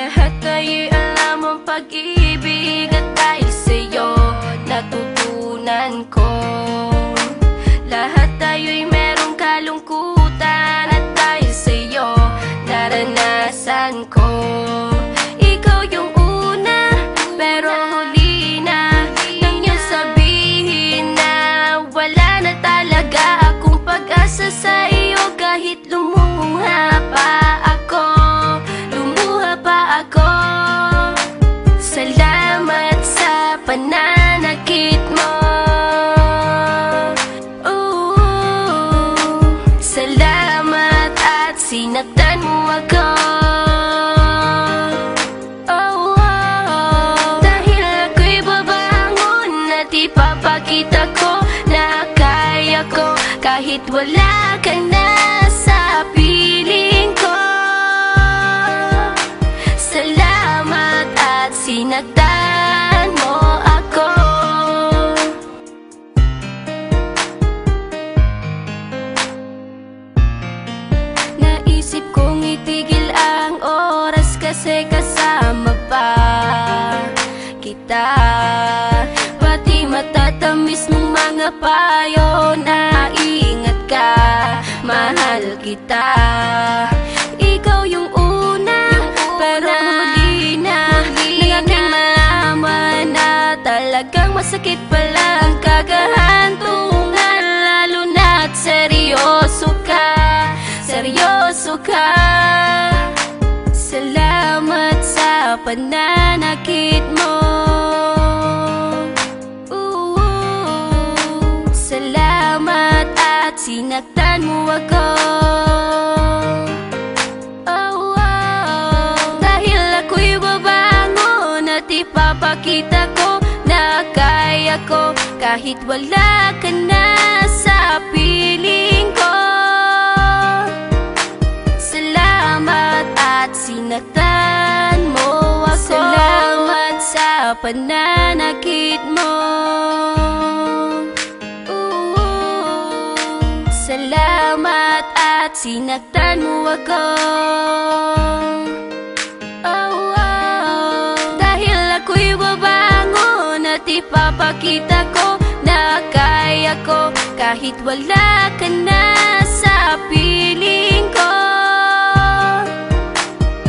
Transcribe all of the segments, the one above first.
Lahat ay alam ang pag-ibig at dahil sa'yo natutunan ko. Lahat tayo'y merong kalungkutan at dahil sa'yo naranasan ko. Ikaw yung una pero huli na nang iyong sabihin na wala na talaga akong pag-asa sa iyo. Kahit lumuha pa ako, salamat sa pananakit mo. Salamat at sinaktan mo ako. Dahil ako'y babangon at ipapakita ko na kaya ko kahit wala ka na sa piling ko. Salamat at sinaktan mo ako. Naisip kong itigil ang oras kasi kasama pa kita. Pati matatamis mong mga payo na ingat ka, mahal kita. Ikaw yung una pero huli na nang aking malaman na talagang masakit pala ang kagahantungan. Lalo na't seryoso ka, seryoso ka. Salamat sa pananakit mo. Salamat at sinaktan mo ako. Dahil ako'y babangon at ipapakita ko na kaya ko kahit wala ka na sa piling ko. Salamat at sinaktan mo ako. Salamat sa pananakit mo. Salamat at sinaktan mo ako. Dahil ako'y babangon at ipapakita ko na kaya ko kahit wala ka na sa piling ko.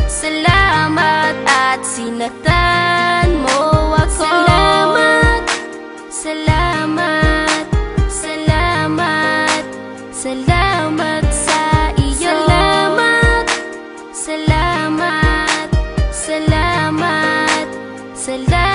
Salamat at sinaktan mo ako. Salamat, salamat, salamat, salamat sa iyo. Salamat, salamat, salamat, salamat.